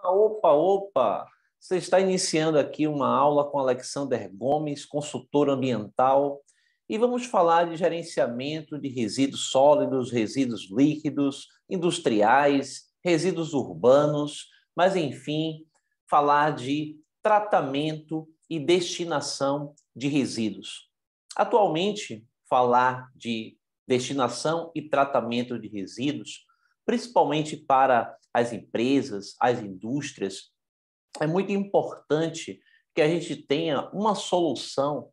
Opa, opa! Você está iniciando aqui uma aula com Alexander Gomes, consultor ambiental, e vamos falar de gerenciamento de resíduos sólidos, resíduos líquidos, industriais, resíduos urbanos, mas, enfim, falar de tratamento e destinação de resíduos. Atualmente, falar de destinação e tratamento de resíduos, principalmente para as empresas, as indústrias, é muito importante que a gente tenha uma solução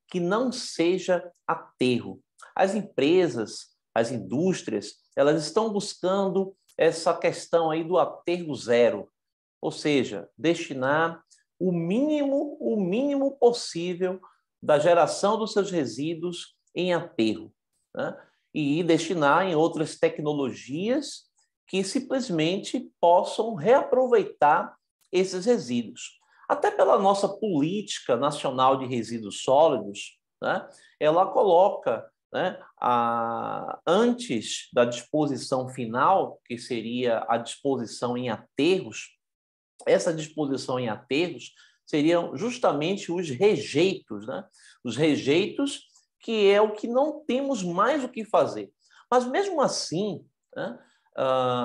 que não seja aterro. As empresas, as indústrias, elas estão buscando essa questão aí do aterro zero, ou seja, destinar o mínimo possível da geração dos seus resíduos em aterro, né? E destinar em outras tecnologias que simplesmente possam reaproveitar esses resíduos. Até pela nossa política nacional de resíduos sólidos, né, ela coloca, né, antes da disposição final, que seria a disposição em aterros, essa disposição em aterros seriam justamente os rejeitos, né? Os rejeitos, que é o que não temos mais o que fazer. Mas, mesmo assim, né,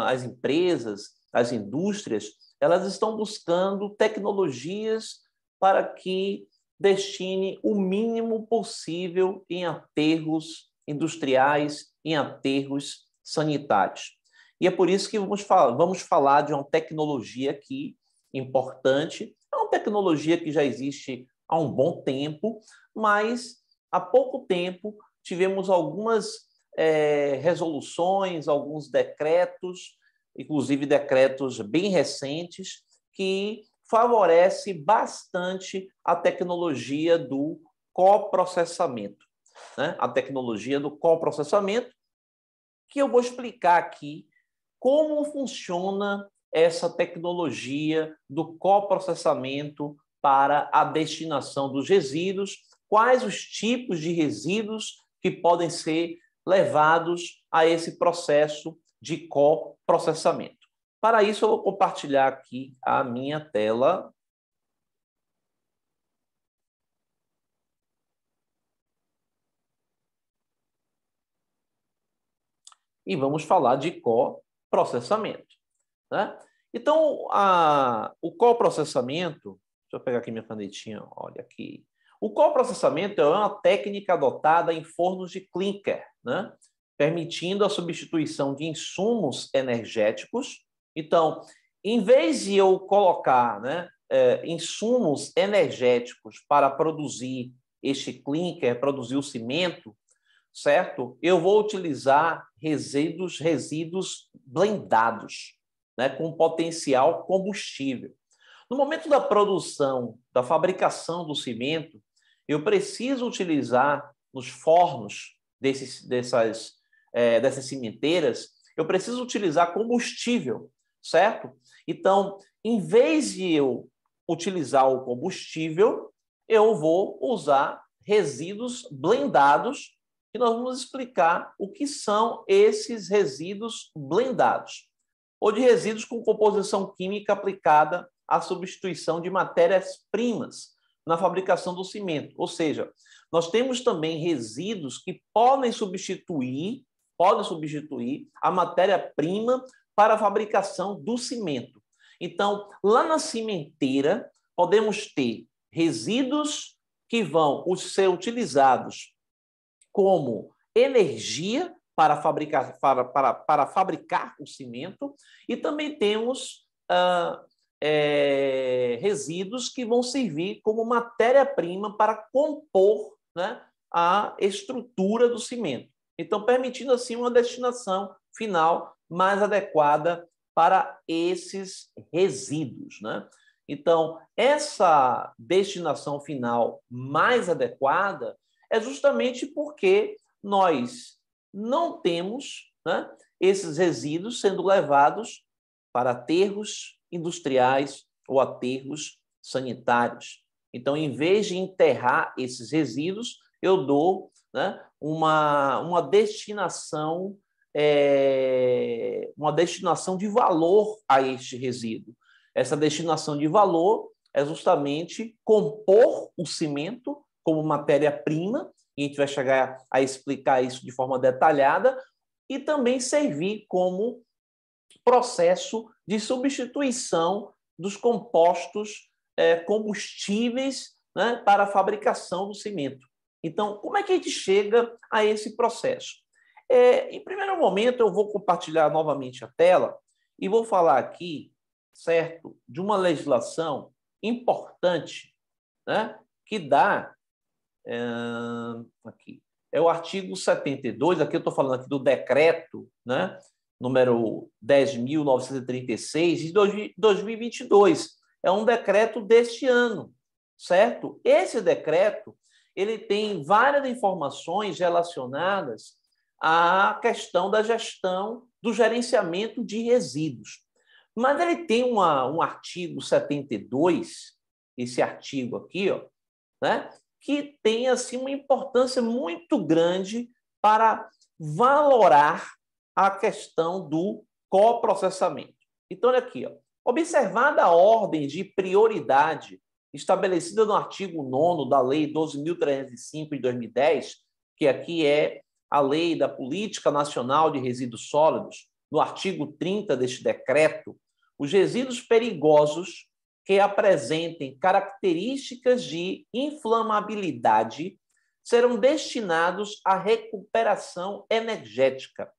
as empresas, as indústrias, elas estão buscando tecnologias para que destine o mínimo possível em aterros industriais, em aterros sanitários. E é por isso que vamos falar de uma tecnologia aqui importante. É uma tecnologia que já existe há um bom tempo, mas há pouco tempo tivemos algumas resoluções, alguns decretos, inclusive decretos bem recentes, que favorece bastante a tecnologia do coprocessamento, né? A tecnologia do coprocessamento, que eu vou explicar aqui como funciona essa tecnologia do coprocessamento para a destinação dos resíduos, quais os tipos de resíduos que podem ser levados a esse processo de coprocessamento. Para isso, eu vou compartilhar aqui a minha tela. E vamos falar de coprocessamento, né? Então, o coprocessamento, deixa eu pegar aqui minha canetinha, olha aqui. O coprocessamento é uma técnica adotada em fornos de clinker, né? Permitindo a substituição de insumos energéticos. Então, em vez de eu colocar, né, insumos energéticos para produzir este clinker, produzir o cimento, certo? Eu vou utilizar resíduos blendados, né, com potencial combustível. No momento da produção, da fabricação do cimento, eu preciso utilizar nos fornos dessas cimenteiras, eu preciso utilizar combustível, certo? Então, em vez de eu utilizar o combustível, eu vou usar resíduos blendados, e nós vamos explicar o que são esses resíduos blendados, ou de resíduos com composição química aplicada à substituição de matérias-primas na fabricação do cimento. Ou seja, nós temos também resíduos que podem substituir a matéria-prima para a fabricação do cimento. Então, lá na cimenteira, podemos ter resíduos que vão ser utilizados como energia para fabricar o cimento, e também temos resíduos que vão servir como matéria-prima para compor, né, a estrutura do cimento. Então, permitindo assim uma destinação final mais adequada para esses resíduos, né? Então, essa destinação final mais adequada é justamente porque nós não temos, né, esses resíduos sendo levados para aterros industriais ou aterros sanitários. Então, em vez de enterrar esses resíduos, eu dou, né, uma destinação uma destinação de valor a este resíduo. Essa destinação de valor é justamente compor o cimento como matéria-prima, e a gente vai chegar a explicar isso de forma detalhada, e também servir como processo de substituição dos compostos combustíveis, né, para a fabricação do cimento. Então, como é que a gente chega a esse processo? Em primeiro momento, eu vou compartilhar novamente a tela e vou falar aqui, certo, de uma legislação importante, né, que dá aqui. É o artigo 72, aqui eu estou falando aqui do decreto, né, número 10.936, de 2022. É um decreto deste ano, certo? Esse decreto, ele tem várias informações relacionadas à questão da gestão do gerenciamento de resíduos. Mas ele tem um artigo 72, esse artigo aqui, ó, né, que tem assim, uma importância muito grande para valorar a questão do coprocessamento. Então, olha aqui, ó. Observada a ordem de prioridade estabelecida no artigo 9º da Lei 12.305 de 2010, que aqui é a Lei da Política Nacional de Resíduos Sólidos, no artigo 30 deste decreto, os resíduos perigosos que apresentem características de inflamabilidade serão destinados à recuperação energética.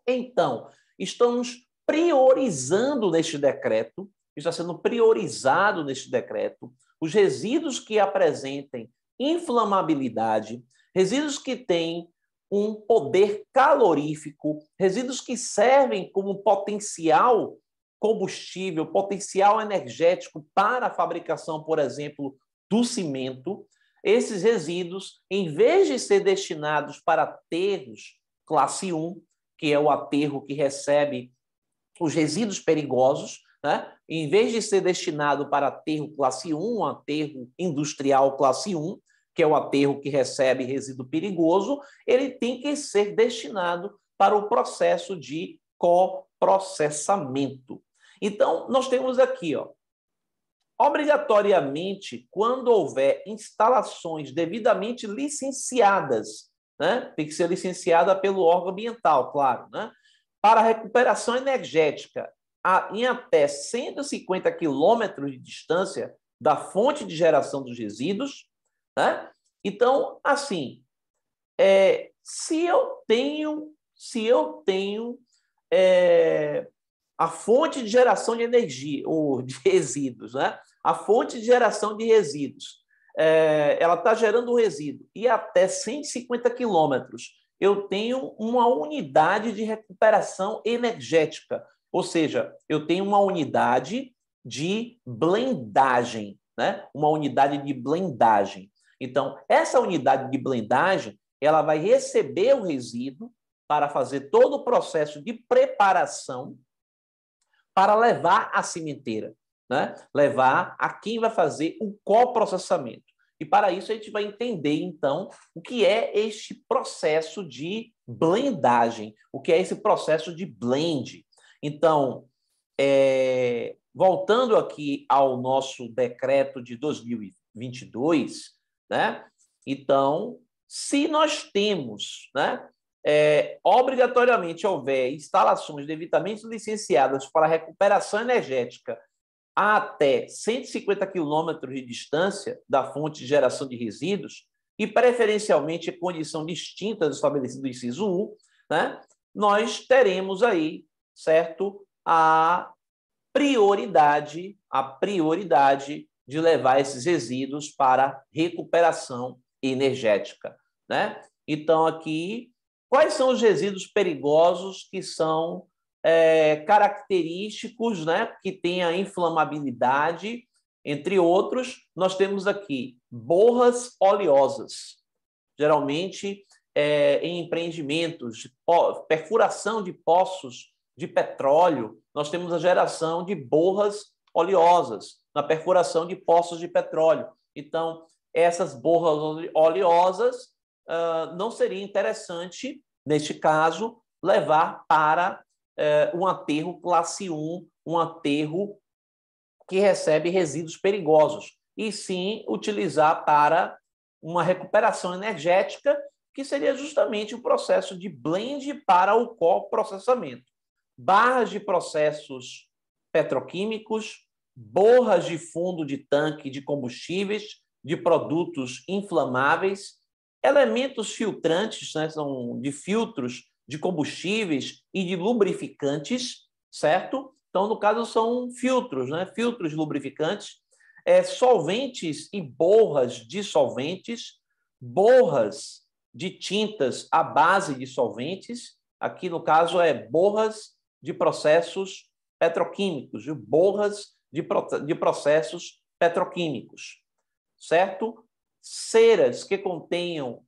Então, estamos priorizando neste decreto, está sendo priorizado neste decreto, os resíduos que apresentem inflamabilidade, resíduos que têm um poder calorífico, resíduos que servem como potencial combustível, potencial energético para a fabricação, por exemplo, do cimento. Esses resíduos, em vez de ser destinados para aterros classe 1, que é o aterro que recebe os resíduos perigosos, né? Em vez de ser destinado para aterro classe 1, aterro industrial classe 1, que é o aterro que recebe resíduo perigoso, ele tem que ser destinado para o processo de coprocessamento. Então, nós temos aqui, ó, obrigatoriamente, quando houver instalações devidamente licenciadas, né? Tem que ser licenciada pelo órgão ambiental, claro, né? Para recuperação energética em até 150 quilômetros de distância da fonte de geração dos resíduos, né? Então, assim, se eu tenho a fonte de geração de energia, ou de resíduos, né? A fonte de geração de resíduos, ela está gerando um resíduo, e até 150 quilômetros eu tenho uma unidade de recuperação energética, ou seja, eu tenho uma unidade de blendagem, né? Uma unidade de blendagem. Então, essa unidade de blendagem, ela vai receber o resíduo para fazer todo o processo de preparação para levar à cimenteira, né? Levar a quem vai fazer o coprocessamento. E para isso a gente vai entender, então, o que é este processo de blendagem, o que é esse processo de blend. Então, voltando aqui ao nosso decreto de 2022, né? Então, se nós temos, né, obrigatoriamente houver instalações devidamente licenciadas para recuperação energética a até 150 quilômetros de distância da fonte de geração de resíduos, e preferencialmente em condição distinta do estabelecido no inciso 1, né, nós teremos aí, certo, a prioridade de levar esses resíduos para recuperação energética, né? Então, aqui, quais são os resíduos perigosos que são característicos, né, que têm a inflamabilidade, entre outros? Nós temos aqui borras oleosas, geralmente em empreendimentos de perfuração de poços de petróleo, nós temos a geração de borras oleosas na perfuração de poços de petróleo. Então, essas borras oleosas não seria interessante, neste caso, levar para um aterro classe 1, um aterro que recebe resíduos perigosos, e sim utilizar para uma recuperação energética, que seria justamente o processo de blend para o coprocessamento. Barras de processos petroquímicos, borras de fundo de tanque de combustíveis, de produtos inflamáveis, elementos filtrantes, né, são de filtros de combustíveis e de lubrificantes, certo? Então, no caso, são filtros, né? Filtros lubrificantes, solventes e borras de solventes, borras de tintas à base de solventes, aqui no caso borras de processos petroquímicos, borras de processos petroquímicos, certo? Ceras que contenham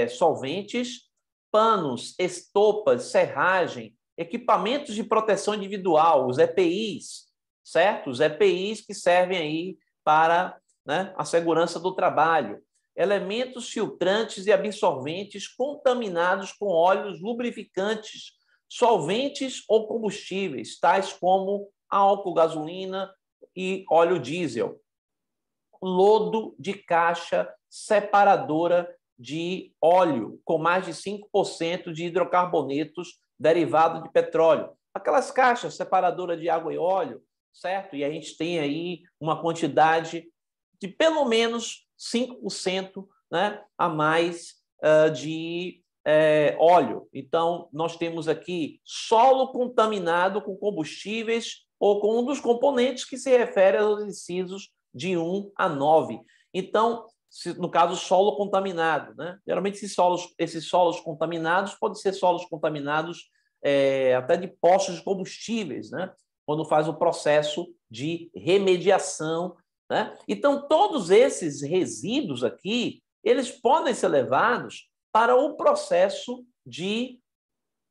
solventes, panos, estopas, serragem, equipamentos de proteção individual, os EPIs, certo? Os EPIs que servem aí para, né, a segurança do trabalho. Elementos filtrantes e absorventes contaminados com óleos lubrificantes, solventes ou combustíveis, tais como álcool, gasolina e óleo diesel. Lodo de caixa separadora de óleo, com mais de 5% de hidrocarbonetos derivado de petróleo. Aquelas caixas separadoras de água e óleo, certo? E a gente tem aí uma quantidade de pelo menos 5%, né, a mais de óleo. Então, nós temos aqui solo contaminado com combustíveis ou com um dos componentes que se refere aos resíduos de 1 a 9. Então, no caso, solo contaminado, né? Geralmente, esses solos contaminados podem ser solos contaminados até de postos de combustíveis, né? Quando faz o processo de remediação, né? Então, todos esses resíduos aqui, eles podem ser levados para o processo de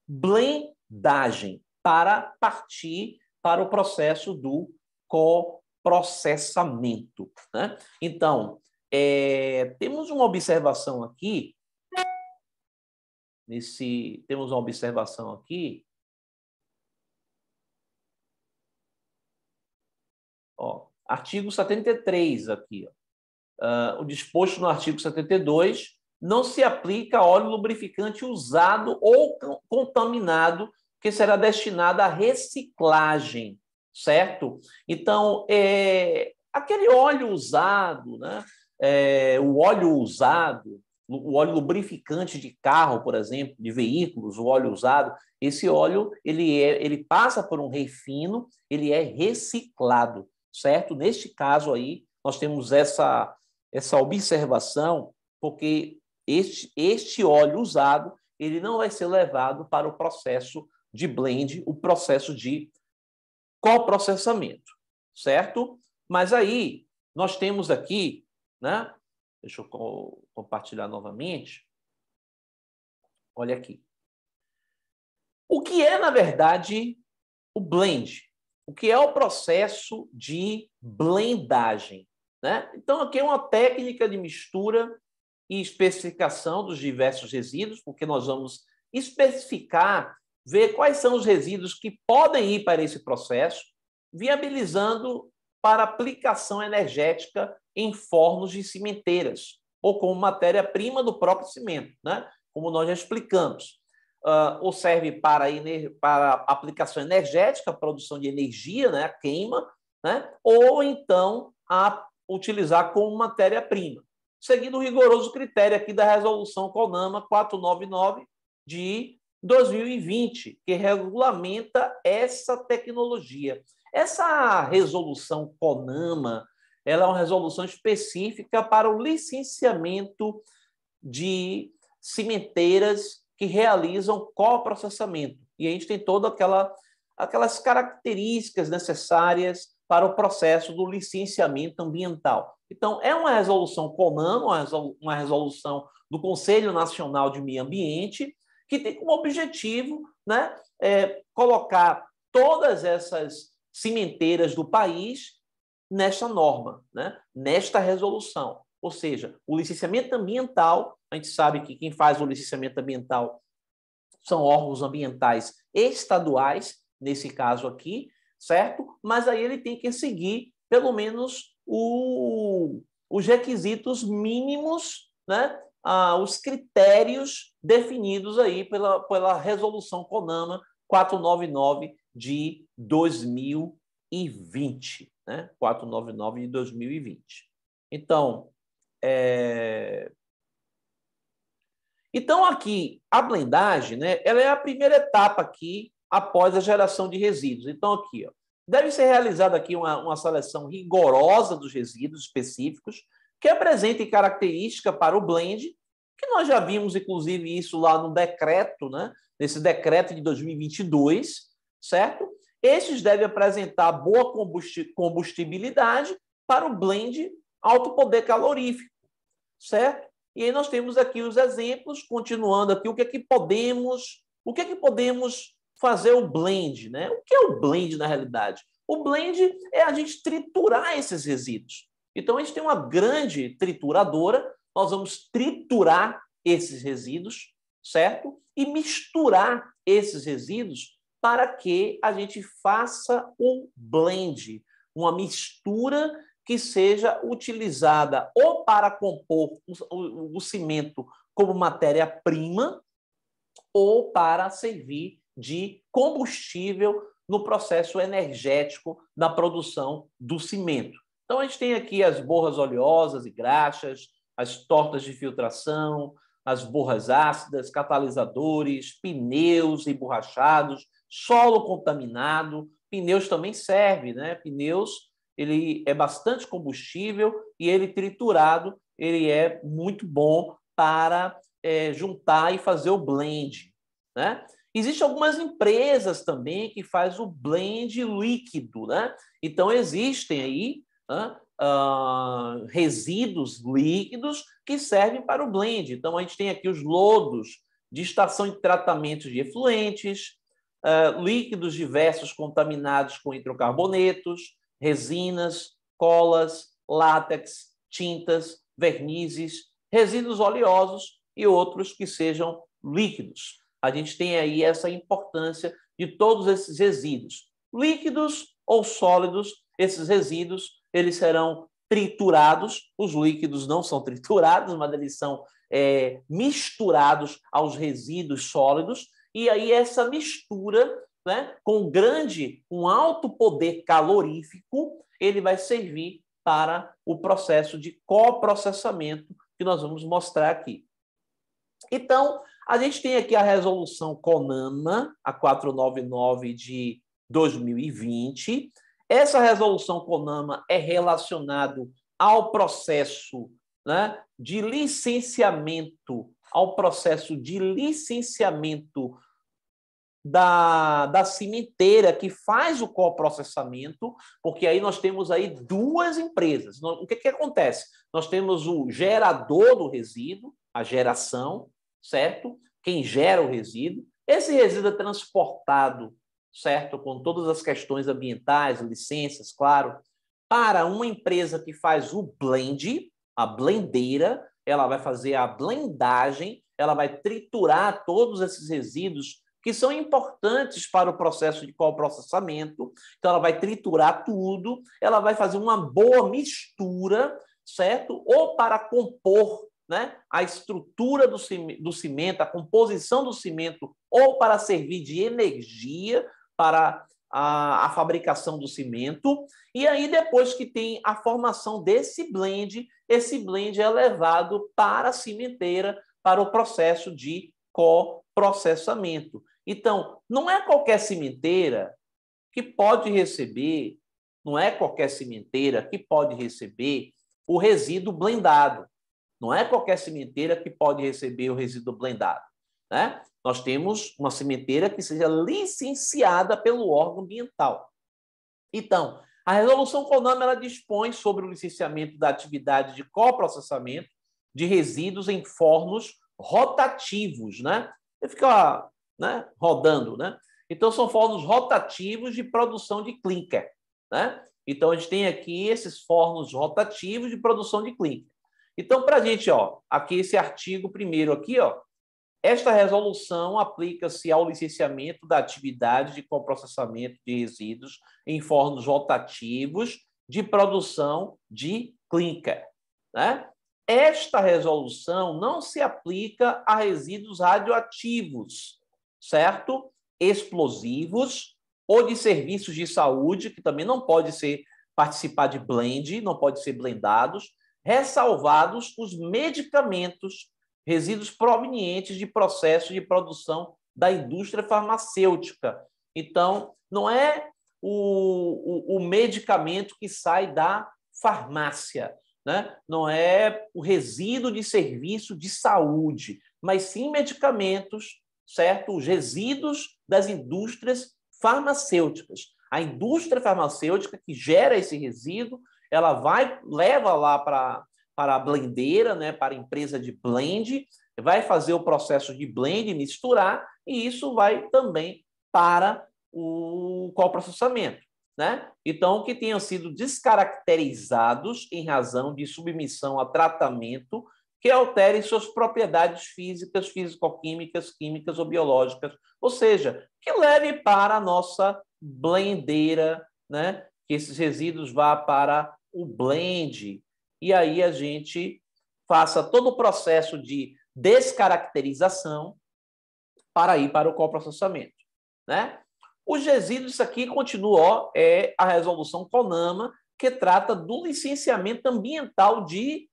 blendagem, para partir para o processo do coprocessamento, né? Então, temos uma observação aqui, temos uma observação aqui, ó, artigo 73 aqui, ó. O disposto no artigo 72 não se aplica a óleo lubrificante usado ou contaminado que será destinado à reciclagem, certo? Então, aquele óleo usado, né? O óleo usado, o óleo lubrificante de carro, por exemplo, de veículos, o óleo usado, esse óleo ele passa por um refino, ele é reciclado, certo? Neste caso aí, nós temos essa observação, porque este óleo usado ele não vai ser levado para o processo de blend, o processo de coprocessamento, certo? Mas aí nós temos aqui, né? Deixa eu compartilhar novamente. Olha aqui. O que é, na verdade, o blend? O que é o processo de blendagem, né? Então, aqui é uma técnica de mistura e especificação dos diversos resíduos, porque nós vamos especificar, ver quais são os resíduos que podem ir para esse processo, viabilizando para aplicação energética em fornos de cimenteiras, ou como matéria-prima do próprio cimento, né? Como nós já explicamos. Ou serve para aplicação energética, produção de energia, né? A queima, né? Ou então a utilizar como matéria-prima, seguindo o rigoroso critério aqui da resolução CONAMA 499 de 2020, que regulamenta essa tecnologia. Essa resolução CONAMA, ela é uma resolução específica para o licenciamento de cimenteiras que realizam coprocessamento. E a gente tem todas aquelas características necessárias para o processo do licenciamento ambiental. Então, é uma resolução CONAMA, uma resolução do Conselho Nacional de Meio Ambiente, que tem como objetivo, né, colocar todas essas cimenteiras do país nesta norma, né, nesta resolução. Ou seja, o licenciamento ambiental, a gente sabe que quem faz o licenciamento ambiental são órgãos ambientais estaduais, nesse caso aqui, certo? Mas aí ele tem que seguir, pelo menos, os requisitos mínimos, né? Os critérios definidos aí pela resolução CONAMA 499 de 2020, né? 499 de 2020. Então, aqui, a blendagem, né, ela é a primeira etapa aqui após a geração de resíduos. Então, aqui, ó, deve ser realizada aqui uma seleção rigorosa dos resíduos específicos que apresentem característica para o blend, que nós já vimos, inclusive, isso lá no decreto, né, nesse decreto de 2022, certo? Estes devem apresentar boa combustibilidade para o blend alto poder calorífico, certo? E aí nós temos aqui os exemplos, continuando aqui, o que é que podemos fazer o blend, né? O que é o blend na realidade? O blend é a gente triturar esses resíduos. Então a gente tem uma grande trituradora, nós vamos triturar esses resíduos, certo? E misturar esses resíduos para que a gente faça o blend, uma mistura que seja utilizada ou para compor o cimento como matéria-prima ou para servir de combustível no processo energético da produção do cimento. Então, a gente tem aqui as borras oleosas e graxas, as tortas de filtração, as borras ácidas, catalisadores, pneus emborrachados, solo contaminado. Pneus também serve, né? Pneus, ele é bastante combustível e ele triturado, ele é muito bom para juntar e fazer o blend, né? Existem algumas empresas também que fazem o blend líquido, né? Então, existem aí resíduos líquidos que servem para o blend. Então, a gente tem aqui os lodos de estação de tratamento de efluentes, líquidos diversos contaminados com hidrocarbonetos, resinas, colas, látex, tintas, vernizes, resíduos oleosos e outros que sejam líquidos. A gente tem aí essa importância de todos esses resíduos. Líquidos ou sólidos, esses resíduos, eles serão triturados. Os líquidos não são triturados, mas eles são misturados aos resíduos sólidos. E aí essa mistura, né, com um alto poder calorífico, ele vai servir para o processo de coprocessamento que nós vamos mostrar aqui. Então, a gente tem aqui a resolução CONAMA, a 499 de 2020. Essa resolução CONAMA é relacionada ao processo, né, de licenciamento, da cimenteira que faz o coprocessamento, porque aí nós temos aí duas empresas. O que acontece? Nós temos o gerador do resíduo, a geração, certo? Quem gera o resíduo. Esse resíduo é transportado, certo? Com todas as questões ambientais, licenças, claro, para uma empresa que faz o blend, a blendeira, ela vai fazer a blendagem, ela vai triturar todos esses resíduos que são importantes para o processo de coprocessamento. Então, ela vai triturar tudo, ela vai fazer uma boa mistura, certo? Ou para compor, né, a estrutura do cimento, a composição do cimento, ou para servir de energia para a fabricação do cimento. E aí, depois que tem a formação desse blend, esse blend é levado para a cimenteira, para o processo de coprocessamento. Então, não é qualquer cimenteira que pode receber, o resíduo blendado. Não é qualquer cimenteira que pode receber o resíduo blendado, né? Nós temos uma cimenteira que seja licenciada pelo órgão ambiental. Então, a resolução CONAMA ela dispõe sobre o licenciamento da atividade de coprocessamento de resíduos em fornos rotativos, né? Ele fica, né, rodando, né? Então, são fornos rotativos de produção de clinker, né? Então, a gente tem aqui esses fornos rotativos de produção de clinker. Então, para a gente, ó, aqui esse artigo primeiro aqui, ó, Esta resolução aplica-se ao licenciamento da atividade de coprocessamento de resíduos em fornos rotativos de produção de clinker, né? Esta resolução não se aplica a resíduos radioativos, certo? Explosivos ou de serviços de saúde, que também não pode participar de blend, não pode ser blendados, ressalvados os medicamentos, resíduos provenientes de processos de produção da indústria farmacêutica. Então, não é o medicamento que sai da farmácia, né? Não é o resíduo de serviço de saúde, mas sim medicamentos, certo? Os resíduos das indústrias farmacêuticas. A indústria farmacêutica que gera esse resíduo, ela leva lá para a blendeira, né, para a empresa de blend, vai fazer o processo de blend, misturar, e isso vai também para o coprocessamento, né? Então, que tenham sido descaracterizados em razão de submissão a tratamento que altere suas propriedades físicas, físico-químicas, químicas ou biológicas, ou seja, que leve para a nossa blendeira, né? Que esses resíduos vá para o blend, e aí a gente faça todo o processo de descaracterização para ir para o coprocessamento, né? Os resíduos, isso aqui continua, ó, é a resolução CONAMA, que trata do licenciamento ambiental de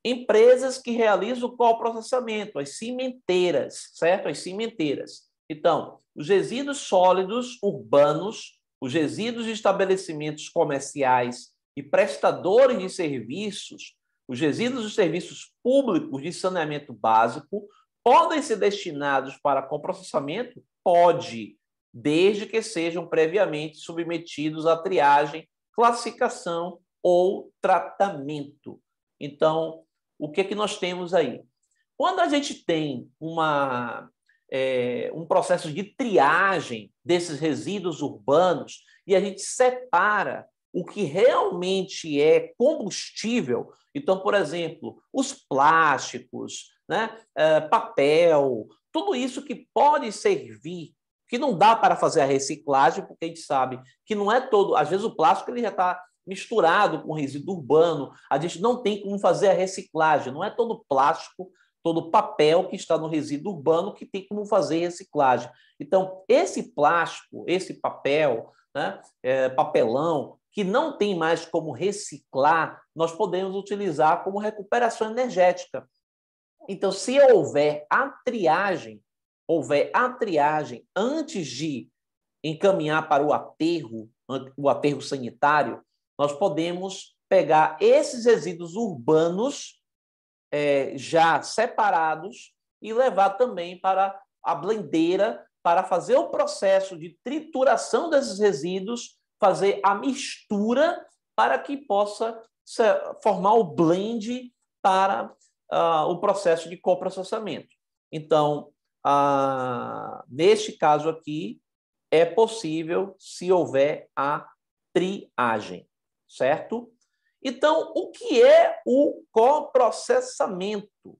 empresas que realizam o coprocessamento, as cimenteiras, certo? As cimenteiras. Então, os resíduos sólidos urbanos, os resíduos de estabelecimentos comerciais e prestadores de serviços, os resíduos de serviços públicos de saneamento básico podem ser destinados para coprocessamento? Pode, desde que sejam previamente submetidos à triagem, classificação ou tratamento. Então, o que nós temos aí? Quando a gente tem um processo de triagem desses resíduos urbanos e a gente separa o que realmente é combustível, então, por exemplo, os plásticos, né, papel, tudo isso que pode servir, que não dá para fazer a reciclagem, porque a gente sabe que não é todo, às vezes o plástico ele já está misturado com resíduo urbano, a gente não tem como fazer a reciclagem, não é todo plástico, todo papel que está no resíduo urbano que tem como fazer reciclagem. Então, esse plástico, esse papel, né, papelão, que não tem mais como reciclar, nós podemos utilizar como recuperação energética. Então, se houver a triagem antes de encaminhar para o aterro sanitário, nós podemos pegar esses resíduos urbanos já separados e levar também para a blendeira para fazer o processo de trituração desses resíduos, fazer a mistura para que possa formar o blend para o processo de coprocessamento. Então, neste caso aqui, é possível se houver a triagem, certo? Então, o que é o coprocessamento?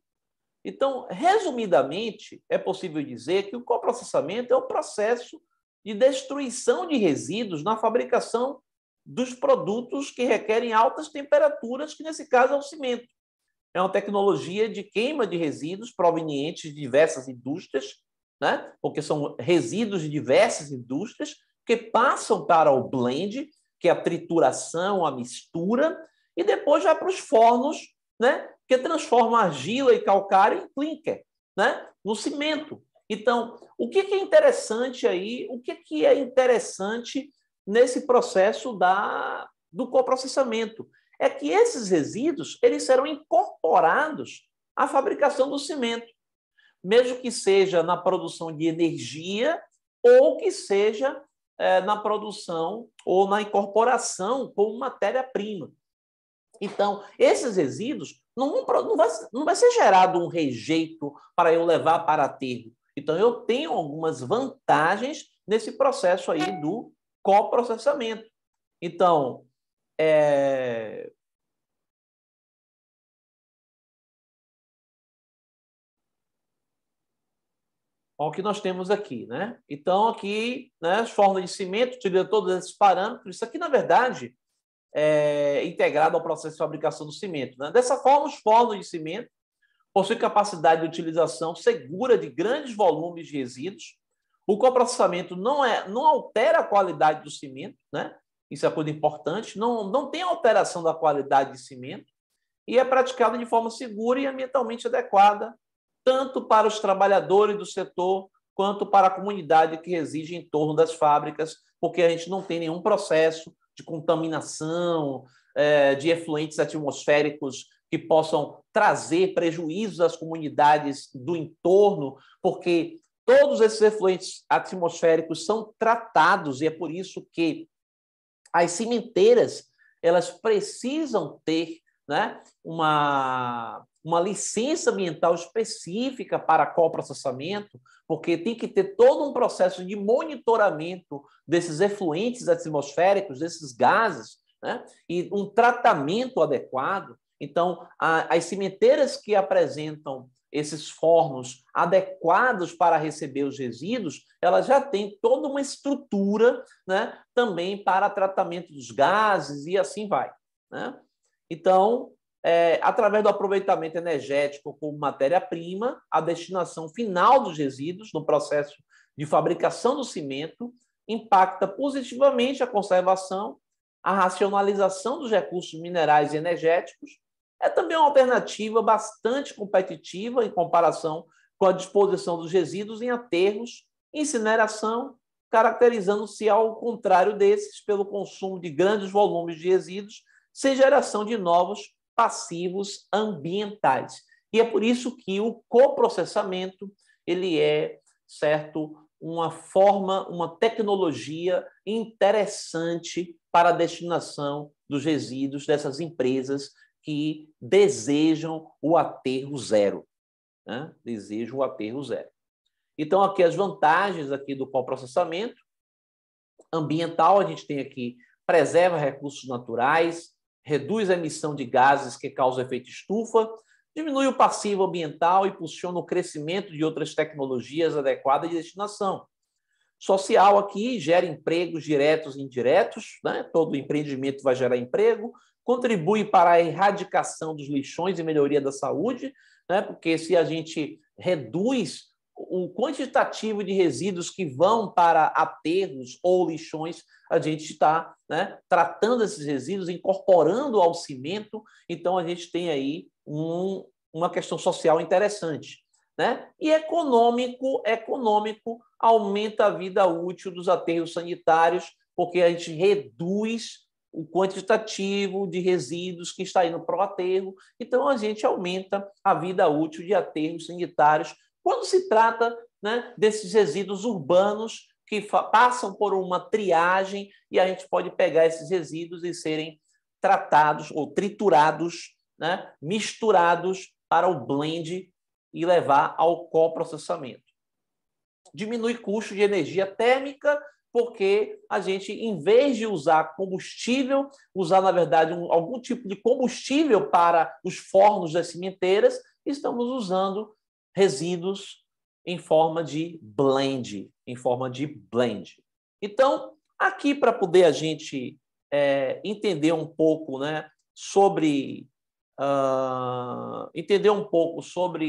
Então, resumidamente, é possível dizer que o coprocessamento é o processo de destruição de resíduos na fabricação dos produtos que requerem altas temperaturas, que nesse caso é o cimento. É uma tecnologia de queima de resíduos provenientes de diversas indústrias, né? Porque são resíduos de diversas indústrias que passam para o blend, que é a trituração, a mistura, e depois vai para os fornos, né? Que transforma argila e calcário em clinker, né? No cimento. Então, o que é interessante aí? O que é interessante nesse processo do coprocessamento? É que esses resíduos eles serão incorporados à fabricação do cimento, mesmo que seja na produção de energia ou que seja na produção ou na incorporação como matéria-prima. Então, esses resíduos não vai ser gerado um rejeito para eu levar para aterro. Então, eu tenho algumas vantagens nesse processo aí do coprocessamento. Então, Olha o que nós temos aqui, né? Então, aqui, né, as formas de cimento, utiliza todos esses parâmetros. Isso aqui, na verdade, é integrado ao processo de fabricação do cimento, né? Dessa forma, os fornos de cimento possuem capacidade de utilização segura de grandes volumes de resíduos. O coprocessamento não altera a qualidade do cimento, né? Isso é coisa importante. Não tem alteração da qualidade de cimento e é praticado de forma segura e ambientalmente adequada, tanto para os trabalhadores do setor quanto para a comunidade que reside em torno das fábricas, porque a gente não tem nenhum processo de contaminação, de efluentes atmosféricos que possam trazer prejuízos às comunidades do entorno, porque todos esses efluentes atmosféricos são tratados e é por isso que as cimenteiras elas precisam ter, né, uma licença ambiental específica para coprocessamento, porque tem que ter todo um processo de monitoramento desses efluentes atmosféricos, desses gases, né, e um tratamento adequado. Então, as cimenteiras que apresentam esses fornos adequados para receber os resíduos, elas já têm toda uma estrutura, né, também para tratamento dos gases e assim vai, né? Então, através do aproveitamento energético como matéria-prima, a destinação final dos resíduos no processo de fabricação do cimento impacta positivamente a conservação, a racionalização dos recursos minerais e energéticos. É também uma alternativa bastante competitiva em comparação com a disposição dos resíduos em aterros, incineração, caracterizando-se ao contrário desses pelo consumo de grandes volumes de resíduos sem geração de novos passivos ambientais. E é por isso que o coprocessamento ele é, certo, uma forma, uma tecnologia interessante para a destinação dos resíduos dessas empresas que desejam o aterro zero, né? Desejam o aterro zero. Então, aqui as vantagens aqui do coprocessamento ambiental, a gente tem aqui, preserva recursos naturais, reduz a emissão de gases que causam efeito estufa, diminui o passivo ambiental e impulsiona o crescimento de outras tecnologias adequadas de destinação. Social aqui gera empregos diretos e indiretos, né? Todo empreendimento vai gerar emprego, contribui para a erradicação dos lixões e melhoria da saúde, né? Porque se a gente reduz o quantitativo de resíduos que vão para aterros ou lixões, a gente está, né, tratando esses resíduos, incorporando ao cimento, então a gente tem aí uma questão social interessante, né? E econômico, aumenta a vida útil dos aterros sanitários, porque a gente reduz o quantitativo de resíduos que está indo para o aterro, então a gente aumenta a vida útil de aterros sanitários quando se trata, né, desses resíduos urbanos que passam por uma triagem e a gente pode pegar esses resíduos e serem tratados ou triturados, né, misturados para o blend e levar ao coprocessamento. Diminui custo de energia térmica, porque a gente, em vez de usar combustível, usar, na verdade, algum tipo de combustível para os fornos das cimenteiras, estamos usando resíduos em forma de blend, Então, aqui para poder a gente entender um pouco, né, sobre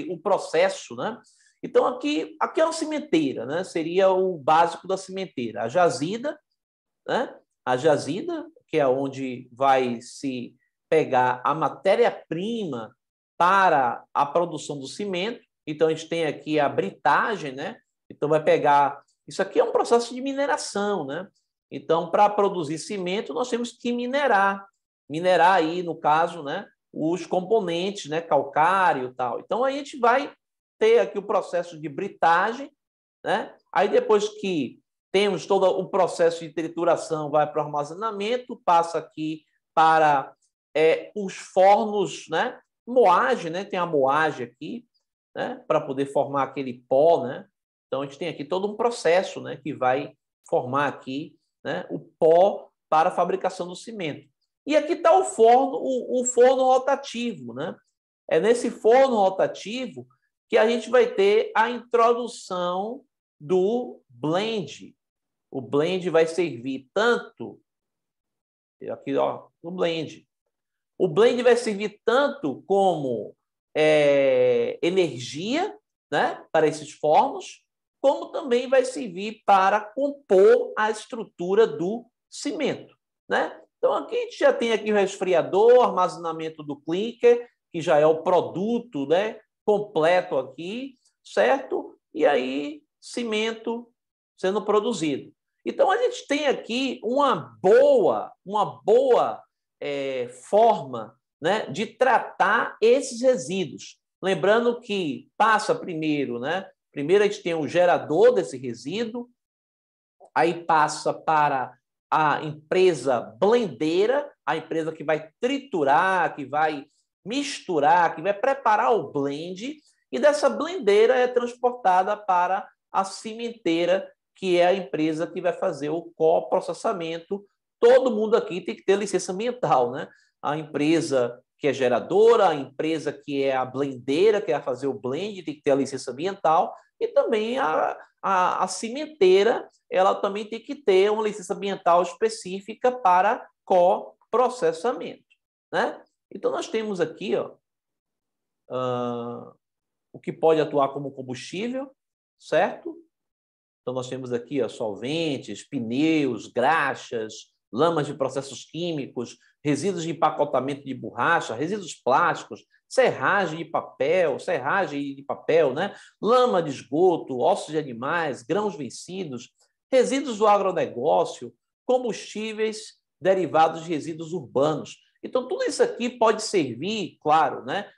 o processo, né? Então, aqui é uma cimenteira, né? Seria o básico da cimenteira. A jazida, né? A jazida, que é onde vai se pegar a matéria-prima para a produção do cimento. Então, a gente tem aqui a britagem, né? Então, vai pegar... Isso aqui é um processo de mineração, né? Então, para produzir cimento, nós temos que minerar. Minerar aí, no caso, né, os componentes, né, calcário e tal. Então, a gente vai ter aqui o processo de britagem, né? Aí, depois que temos todo o processo de trituração, vai para o armazenamento, passa aqui para os fornos, né? Moagem, né? Tem a moagem aqui, né? Para poder formar aquele pó, né? Então, a gente tem aqui todo um processo, né, que vai formar aqui, né, o pó para a fabricação do cimento. E aqui está o forno rotativo, né? É nesse forno rotativo que a gente vai ter a introdução do blend. O blend vai servir tanto, aqui ó, no blend. O blend vai servir tanto como energia, né, para esses fornos, como também vai servir para compor a estrutura do cimento, né? Então, aqui a gente já tem aqui o resfriador, armazenamento do clinker, que já é o produto, né, completo aqui, certo? E aí, cimento sendo produzido. Então, a gente tem aqui uma boa forma, né, de tratar esses resíduos. Lembrando que passa primeiro, né? Primeiro a gente tem o gerador desse resíduo, aí passa para a empresa blendeira, a empresa que vai triturar, que vai misturar, que vai preparar o blend, e dessa blendeira é transportada para a cimenteira, que é a empresa que vai fazer o coprocessamento. Todo mundo aqui tem que ter licença ambiental, né? A empresa que é geradora, a empresa que é a blendeira, que vai fazer o blend, tem que ter a licença ambiental, e também a cimenteira, ela também tem que ter uma licença ambiental específica para coprocessamento, né? Então, nós temos aqui ó, o que pode atuar como combustível, certo? Então, nós temos aqui ó, solventes, pneus, graxas, lamas de processos químicos, resíduos de empacotamento de borracha, resíduos plásticos, serragem de papel, né? Lama de esgoto, ossos de animais, grãos vencidos, resíduos do agronegócio, combustíveis derivados de resíduos urbanos. Então, tudo isso aqui pode servir, claro, né?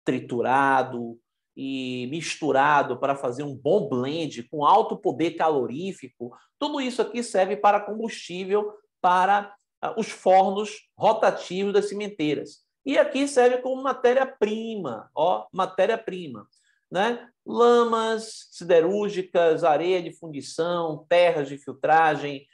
Triturado e misturado para fazer um bom blend com alto poder calorífico. Tudo isso aqui serve para combustível para os fornos rotativos das cimenteiras. E aqui serve como matéria-prima, ó, matéria-prima, né? Lamas siderúrgicas, areia de fundição, terras de filtragem,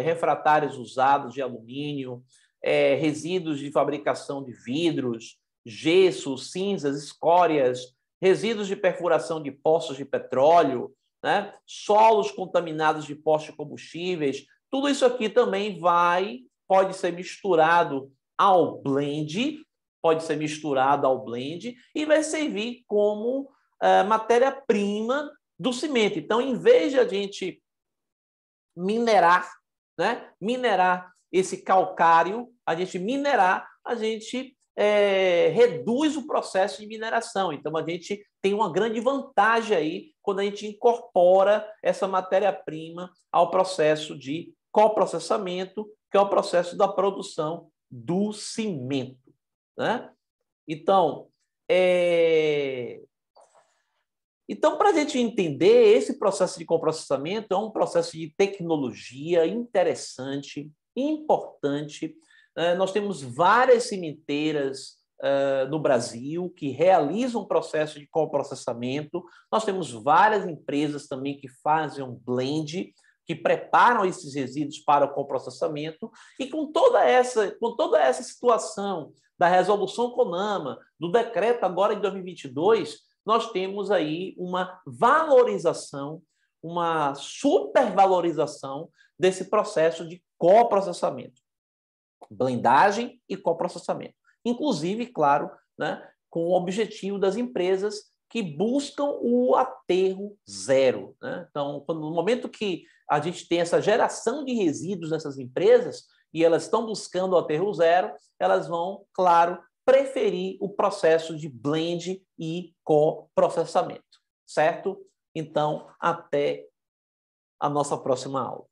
refratários usados de alumínio, resíduos de fabricação de vidros, gesso, cinzas, escórias, resíduos de perfuração de poços de petróleo, né? Solos contaminados de postos de combustíveis. Tudo isso aqui também pode ser misturado ao blend, e vai servir como matéria-prima do cimento. Então, em vez de a gente minerar, né? Minerar esse calcário, a gente reduz o processo de mineração. Então, a gente tem uma grande vantagem aí quando a gente incorpora essa matéria-prima ao processo de coprocessamento, que é o processo da produção do cimento, né? Então, para a gente entender, esse processo de coprocessamento é um processo de tecnologia interessante, importante. Nós temos várias cimenteiras no Brasil que realizam o processo de coprocessamento. Nós temos várias empresas também que fazem um blend, que preparam esses resíduos para o coprocessamento. E com toda essa situação da resolução CONAMA, do decreto agora de 2022, nós temos aí uma valorização, uma supervalorização desse processo de coprocessamento, blendagem e coprocessamento. Inclusive, claro, né, com o objetivo das empresas que buscam o aterro zero, né? Então, no momento que a gente tem essa geração de resíduos nessas empresas e elas estão buscando o aterro zero, elas vão, claro, preferir o processo de blend e coprocessamento, certo? Então, até a nossa próxima aula.